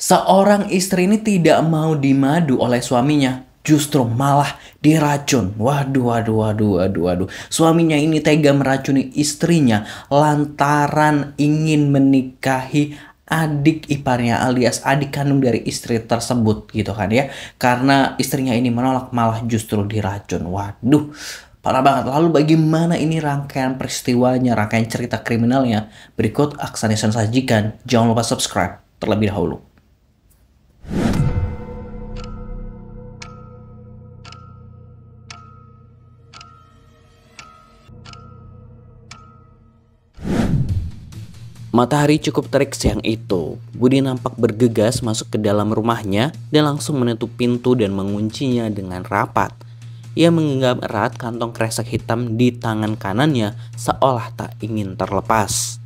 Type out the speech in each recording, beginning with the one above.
Seorang istri ini tidak mau dimadu oleh suaminya, justru malah diracun. Waduh, waduh, waduh, waduh, waduh. Suaminya ini tega meracuni istrinya lantaran ingin menikahi adik iparnya alias adik kandung dari istri tersebut gitu kan ya. Karena istrinya ini menolak malah justru diracun. Waduh, parah banget. Lalu bagaimana ini rangkaian peristiwanya, rangkaian cerita kriminalnya? Berikut Aksanison sajikan. Jangan lupa subscribe terlebih dahulu. Matahari cukup terik siang itu. Budi nampak bergegas masuk ke dalam rumahnya dan langsung menutup pintu dan menguncinya dengan rapat. Ia menggenggam erat kantong kresek hitam di tangan kanannya seolah tak ingin terlepas.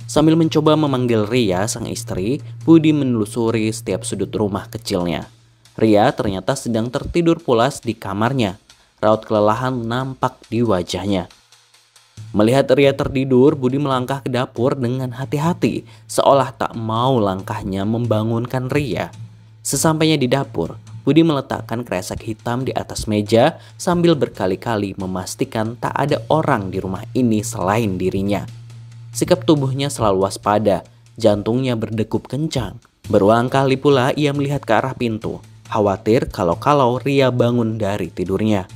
Sambil mencoba memanggil Ria, sang istri, Budi menelusuri setiap sudut rumah kecilnya. Ria ternyata sedang tertidur pulas di kamarnya. Raut kelelahan nampak di wajahnya. Melihat Ria tertidur, Budi melangkah ke dapur dengan hati-hati, seolah tak mau langkahnya membangunkan Ria. Sesampainya di dapur, Budi meletakkan kresek hitam di atas meja sambil berkali-kali memastikan tak ada orang di rumah ini selain dirinya. Sikap tubuhnya selalu waspada, jantungnya berdegup kencang. Berulang kali pula ia melihat ke arah pintu, khawatir kalau Ria bangun dari tidurnya.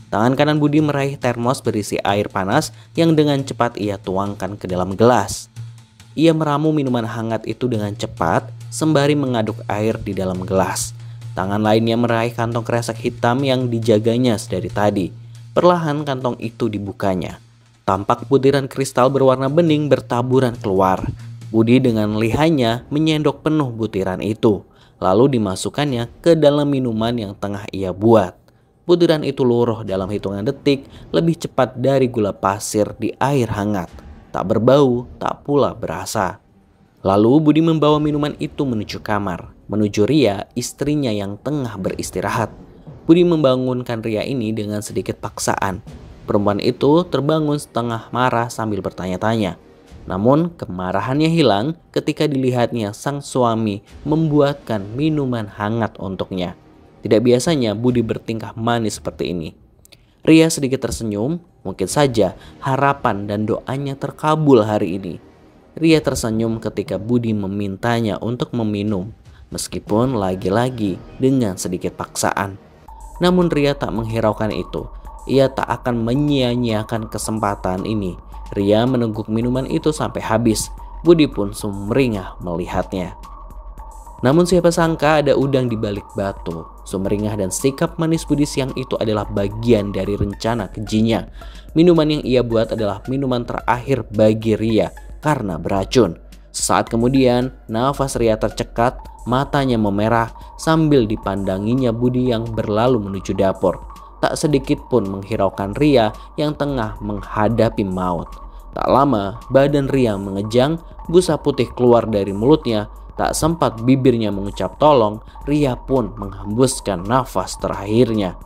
Tangan kanan Budi meraih termos berisi air panas yang dengan cepat ia tuangkan ke dalam gelas. Ia meramu minuman hangat itu dengan cepat sembari mengaduk air di dalam gelas. Tangan lainnya meraih kantong kresek hitam yang dijaganya sedari tadi. Perlahan kantong itu dibukanya. Tampak butiran kristal berwarna bening bertaburan keluar. Budi dengan lihainya menyendok penuh butiran itu, lalu dimasukkannya ke dalam minuman yang tengah ia buat. Butiran itu luruh dalam hitungan detik, lebih cepat dari gula pasir di air hangat. Tak berbau, tak pula berasa. Lalu Budi membawa minuman itu menuju kamar, menuju Ria, istrinya yang tengah beristirahat. Budi membangunkan Ria ini dengan sedikit paksaan. Perempuan itu terbangun setengah marah sambil bertanya-tanya. Namun kemarahannya hilang ketika dilihatnya sang suami membuatkan minuman hangat untuknya. Tidak biasanya Budi bertingkah manis seperti ini. Ria sedikit tersenyum, mungkin saja harapan dan doanya terkabul hari ini. Ria tersenyum ketika Budi memintanya untuk meminum, meskipun lagi-lagi dengan sedikit paksaan. Namun Ria tak menghiraukan itu. Ia tak akan menyia-nyiakan kesempatan ini. Ria meneguk minuman itu sampai habis. Budi pun sumringah melihatnya. Namun siapa sangka ada udang di balik batu. Sumringah dan sikap manis Budi siang itu adalah bagian dari rencana kejinya. Minuman yang ia buat adalah minuman terakhir bagi Ria karena beracun. Sesaat kemudian, nafas Ria tercekat, matanya memerah sambil dipandanginya Budi yang berlalu menuju dapur. Tak sedikit pun menghiraukan Ria yang tengah menghadapi maut. Tak lama, badan Ria mengejang, busa putih keluar dari mulutnya. Tak sempat bibirnya mengucap tolong, Ria pun menghembuskan nafas terakhirnya.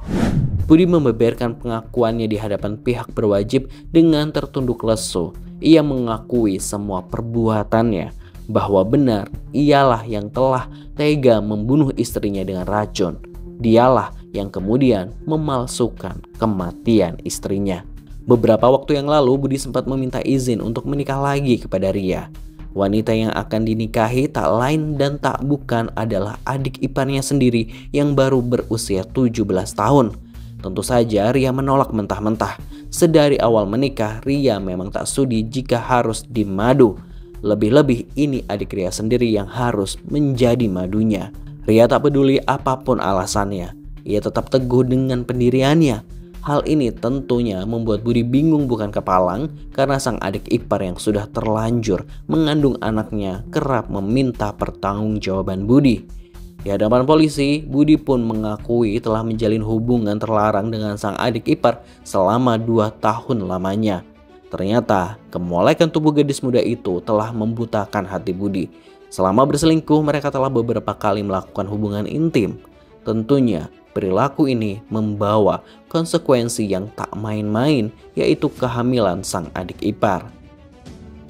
Budi membeberkan pengakuannya di hadapan pihak berwajib dengan tertunduk lesu. Ia mengakui semua perbuatannya, bahwa benar ialah yang telah tega membunuh istrinya dengan racun. Dialah yang kemudian memalsukan kematian istrinya. Beberapa waktu yang lalu Budi sempat meminta izin untuk menikah lagi kepada Ria. Wanita yang akan dinikahi tak lain dan tak bukan adalah adik iparnya sendiri yang baru berusia 17 tahun. Tentu saja Ria menolak mentah-mentah. Sedari awal menikah, Ria memang tak sudi jika harus dimadu. Lebih-lebih ini adik Ria sendiri yang harus menjadi madunya. Ria tak peduli apapun alasannya. Ia tetap teguh dengan pendiriannya. Hal ini tentunya membuat Budi bingung bukan kepalang karena sang adik ipar yang sudah terlanjur mengandung anaknya kerap meminta pertanggungjawaban Budi. Di hadapan polisi, Budi pun mengakui telah menjalin hubungan terlarang dengan sang adik ipar selama 2 tahun lamanya. Ternyata kemolekan tubuh gadis muda itu telah membutakan hati Budi. Selama berselingkuh, mereka telah beberapa kali melakukan hubungan intim. Tentunya perilaku ini membawa konsekuensi yang tak main-main, yaitu kehamilan sang adik ipar.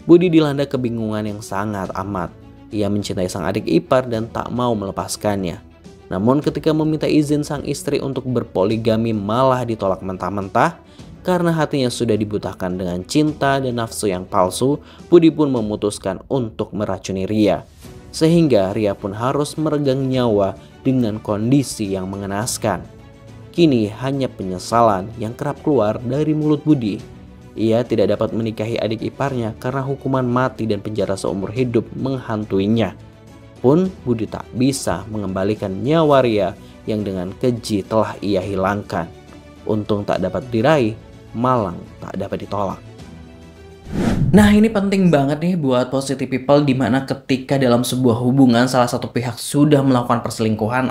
Budi dilanda kebingungan yang sangat amat. Ia mencintai sang adik ipar dan tak mau melepaskannya. Namun ketika meminta izin sang istri untuk berpoligami malah ditolak mentah-mentah. Karena hatinya sudah dibutakan dengan cinta dan nafsu yang palsu, Budi pun memutuskan untuk meracuni Ria. Sehingga Ria pun harus meregang nyawa dengan kondisi yang mengenaskan. Kini hanya penyesalan yang kerap keluar dari mulut Budi. Ia tidak dapat menikahi adik iparnya karena hukuman mati dan penjara seumur hidup menghantuinya. Pun Budi tak bisa mengembalikan nyawa Ria yang dengan keji telah ia hilangkan. Untung tak dapat diraih, malang tak dapat ditolak. Nah, ini penting banget nih buat positive people, dimana ketika dalam sebuah hubungan salah satu pihak sudah melakukan perselingkuhan,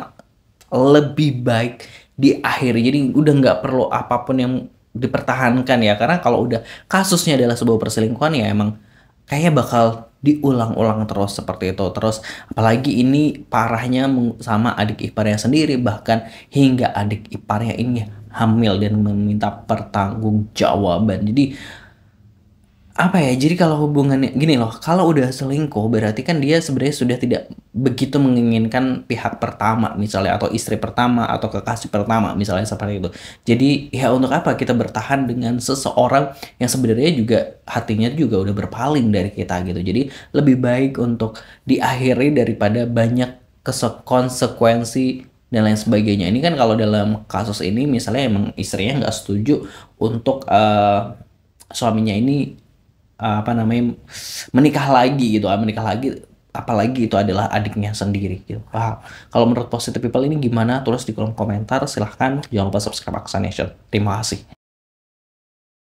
lebih baik diakhiri. Jadi udah nggak perlu apapun yang dipertahankan ya, karena kalau udah kasusnya adalah sebuah perselingkuhan ya emang kayaknya bakal diulang-ulang terus seperti itu. Terus apalagi ini parahnya sama adik iparnya sendiri, bahkan hingga adik iparnya ini hamil dan meminta pertanggungjawaban. Jadi apa ya, jadi kalau hubungannya gini loh, kalau udah selingkuh berarti kan dia sebenarnya sudah tidak begitu menginginkan pihak pertama misalnya, atau istri pertama atau kekasih pertama misalnya seperti itu. Jadi ya untuk apa kita bertahan dengan seseorang yang sebenarnya juga hatinya juga udah berpaling dari kita gitu. Jadi lebih baik untuk diakhiri daripada banyak konsekuensi dan lain sebagainya. Ini kan kalau dalam kasus ini misalnya emang istrinya nggak setuju untuk suaminya ini menikah lagi gitu, apalagi itu adalah adiknya sendiri gitu. Kalau menurut positive people ini gimana? Tulis di kolom komentar, silahkan. Jangan lupa subscribe Aksa Nation. Terima kasih.